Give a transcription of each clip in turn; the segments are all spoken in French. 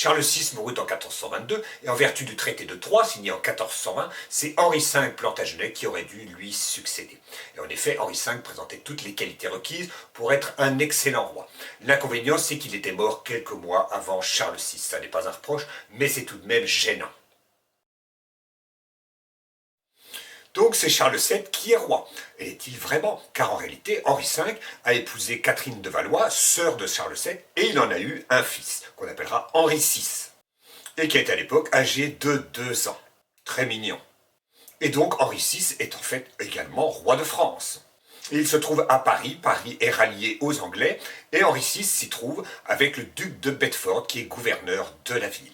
Charles VI mourut en 1422 et en vertu du traité de Troyes signé en 1420, c'est Henri V Plantagenet qui aurait dû lui succéder. Et en effet, Henri V présentait toutes les qualités requises pour être un excellent roi. L'inconvénient, c'est qu'il était mort quelques mois avant Charles VI. Ça n'est pas un reproche, mais c'est tout de même gênant. Donc c'est Charles VII qui est roi. Et est-il vraiment? Car en réalité, Henri V a épousé Catherine de Valois, sœur de Charles VII, et il en a eu un fils, qu'on appellera Henri VI, et qui est à l'époque âgé de 2 ans. Très mignon. Et donc Henri VI est en fait également roi de France. Et il se trouve à Paris, Paris est rallié aux Anglais, et Henri VI s'y trouve avec le duc de Bedford qui est gouverneur de la ville.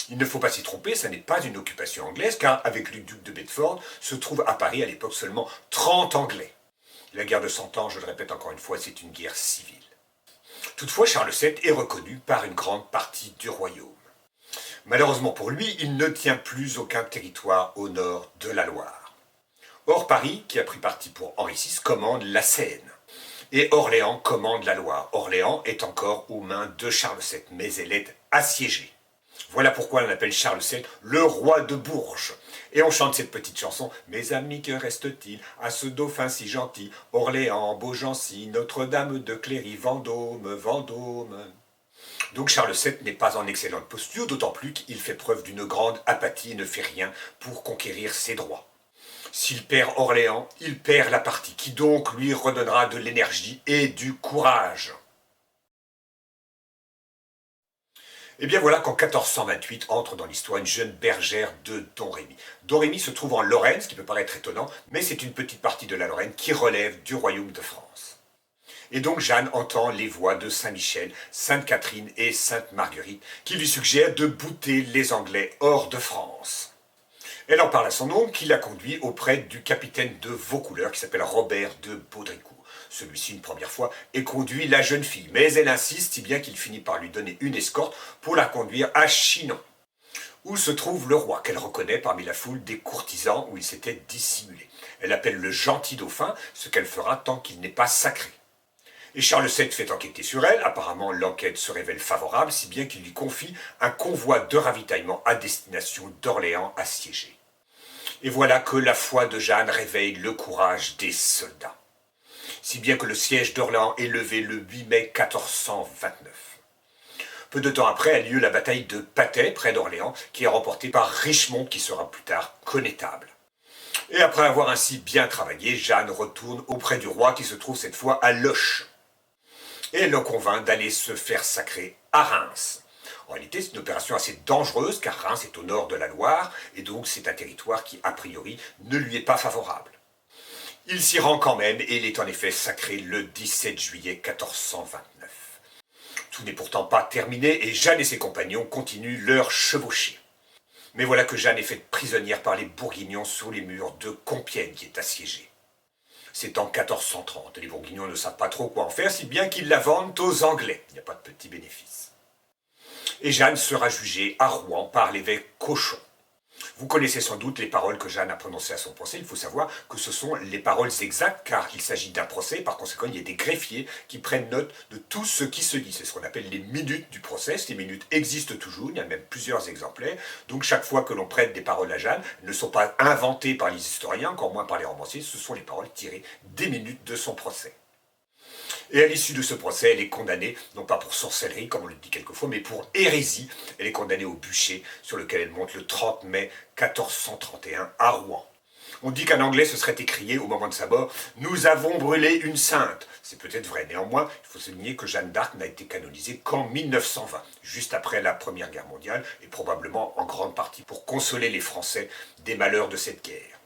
Il ne faut pas s'y tromper, ça n'est pas une occupation anglaise, car avec le duc de Bedford se trouve à Paris à l'époque seulement 30 Anglais. La guerre de 100 ans, je le répète encore une fois, c'est une guerre civile. Toutefois, Charles VII est reconnu par une grande partie du royaume. Malheureusement pour lui, il ne tient plus aucun territoire au nord de la Loire. Or, Paris, qui a pris parti pour Henri VI, commande la Seine. Et Orléans commande la Loire. Orléans est encore aux mains de Charles VII, mais elle est assiégée. Voilà pourquoi on appelle Charles VII le roi de Bourges. Et on chante cette petite chanson. Mes amis, que reste-t-il à ce dauphin si gentil? Orléans, Beaugency, Notre-Dame de Cléry, Vendôme, Vendôme. Donc Charles VII n'est pas en excellente posture, d'autant plus qu'il fait preuve d'une grande apathie et ne fait rien pour conquérir ses droits. S'il perd Orléans, il perd la partie, qui donc lui redonnera de l'énergie et du courage. Et bien voilà qu'en 1428 entre dans l'histoire une jeune bergère de Domrémy. Domrémy se trouve en Lorraine, ce qui peut paraître étonnant, mais c'est une petite partie de la Lorraine qui relève du royaume de France. Et donc Jeanne entend les voix de Saint-Michel, Sainte-Catherine et Sainte-Marguerite qui lui suggèrent de bouter les Anglais hors de France. Elle en parle à son oncle qui la conduit auprès du capitaine de Vaucouleurs qui s'appelle Robert de Baudricourt. Celui-ci, une première fois, et conduit la jeune fille, mais elle insiste si bien qu'il finit par lui donner une escorte pour la conduire à Chinon, où se trouve le roi, qu'elle reconnaît parmi la foule des courtisans où il s'était dissimulé. Elle appelle le gentil dauphin, ce qu'elle fera tant qu'il n'est pas sacré. Et Charles VII fait enquêter sur elle, apparemment l'enquête se révèle favorable, si bien qu'il lui confie un convoi de ravitaillement à destination d'Orléans assiégé. Et voilà que la foi de Jeanne réveille le courage des soldats. Si bien que le siège d'Orléans est levé le 8 mai 1429. Peu de temps après a lieu la bataille de Patay, près d'Orléans, qui est remportée par Richemont, qui sera plus tard connétable. Et après avoir ainsi bien travaillé, Jeanne retourne auprès du roi, qui se trouve cette fois à Loches. Et elle le convainc d'aller se faire sacrer à Reims. En réalité, c'est une opération assez dangereuse, car Reims est au nord de la Loire, et donc c'est un territoire qui, a priori, ne lui est pas favorable. Il s'y rend quand même, et il est en effet sacré le 17 juillet 1429. Tout n'est pourtant pas terminé, et Jeanne et ses compagnons continuent leur chevauchée. Mais voilà que Jeanne est faite prisonnière par les Bourguignons sous les murs de Compiègne, qui est assiégée. C'est en 1430, et les Bourguignons ne savent pas trop quoi en faire, si bien qu'ils la vendent aux Anglais. Il n'y a pas de petit bénéfice. Et Jeanne sera jugée à Rouen par l'évêque Cochon. Vous connaissez sans doute les paroles que Jeanne a prononcées à son procès. Il faut savoir que ce sont les paroles exactes, car il s'agit d'un procès. Par conséquent, il y a des greffiers qui prennent note de tout ce qui se dit. C'est ce qu'on appelle les minutes du procès. Ces minutes existent toujours, il y a même plusieurs exemplaires. Donc chaque fois que l'on prête des paroles à Jeanne, elles ne sont pas inventées par les historiens, encore moins par les romanciers. Ce sont les paroles tirées des minutes de son procès. Et à l'issue de ce procès, elle est condamnée, non pas pour sorcellerie, comme on le dit quelquefois, mais pour hérésie. Elle est condamnée au bûcher, sur lequel elle monte le 30 mai 1431 à Rouen. On dit qu'un Anglais se serait écrié au moment de sa mort « Nous avons brûlé une sainte ». C'est peut-être vrai. Néanmoins, il faut souligner que Jeanne d'Arc n'a été canonisée qu'en 1920, juste après la Première Guerre mondiale, et probablement en grande partie pour consoler les Français des malheurs de cette guerre.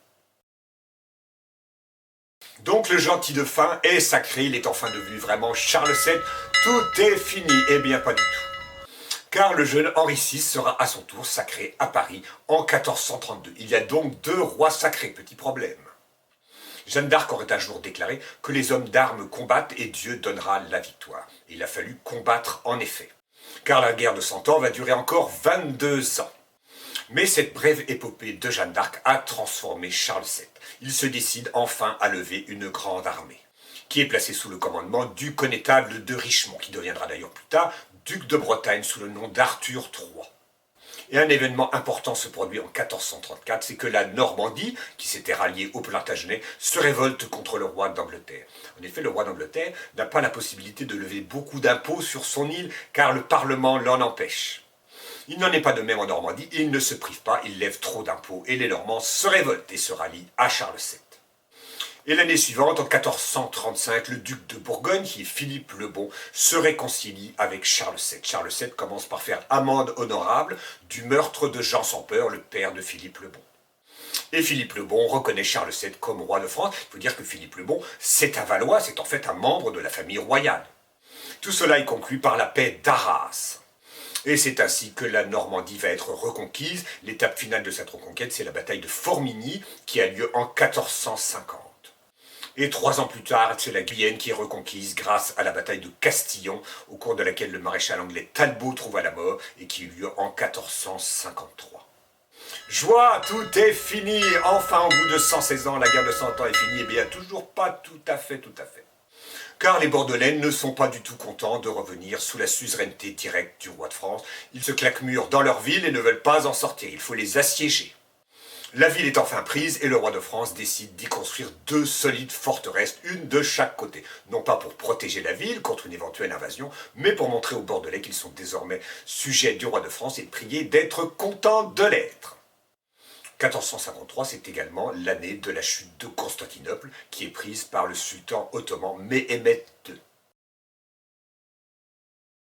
Donc le gentil dauphin est sacré, il est enfin devenu vraiment Charles VII, tout est fini. Eh bien pas du tout. Car le jeune Henri VI sera à son tour sacré à Paris en 1432. Il y a donc 2 rois sacrés, petit problème. Jeanne d'Arc aurait un jour déclaré que les hommes d'armes combattent et Dieu donnera la victoire. Il a fallu combattre en effet. Car la guerre de 100 ans va durer encore 22 ans. Mais cette brève épopée de Jeanne d'Arc a transformé Charles VII. Il se décide enfin à lever une grande armée, qui est placée sous le commandement du connétable de Richemont, qui deviendra d'ailleurs plus tard duc de Bretagne sous le nom d'Arthur III. Et un événement important se produit en 1434, c'est que la Normandie, qui s'était ralliée au Plantagenet, se révolte contre le roi d'Angleterre. En effet, le roi d'Angleterre n'a pas la possibilité de lever beaucoup d'impôts sur son île, car le Parlement l'en empêche. Il n'en est pas de même en Normandie, il ne se prive pas, il lève trop d'impôts, et les Normands se révoltent et se rallient à Charles VII. Et l'année suivante, en 1435, le duc de Bourgogne, qui est Philippe le Bon, se réconcilie avec Charles VII. Charles VII commence par faire amende honorable du meurtre de Jean sans peur, le père de Philippe le Bon. Et Philippe le Bon reconnaît Charles VII comme roi de France. Il faut dire que Philippe le Bon, c'est un Valois, c'est en fait un membre de la famille royale. Tout cela est conclu par la paix d'Arras. Et c'est ainsi que la Normandie va être reconquise. L'étape finale de cette reconquête, c'est la bataille de Formigny, qui a lieu en 1450. Et 3 ans plus tard, c'est la Guyenne qui est reconquise grâce à la bataille de Castillon, au cours de laquelle le maréchal anglais Talbot trouva la mort et qui eut lieu en 1453. Joie, tout est fini. Enfin, au bout de 116 ans, la guerre de 100 ans est finie. Eh bien, toujours pas tout à fait. Car les Bordelais ne sont pas du tout contents de revenir sous la suzeraineté directe du roi de France. Ils se claquent mûrs dans leur ville et ne veulent pas en sortir. Il faut les assiéger. La ville est enfin prise et le roi de France décide d'y construire 2 solides forteresses, une de chaque côté. Non pas pour protéger la ville contre une éventuelle invasion, mais pour montrer aux Bordelais qu'ils sont désormais sujets du roi de France et prier d'être contents de l'être. 1453, c'est également l'année de la chute de Constantinople, qui est prise par le sultan ottoman Mehmed II.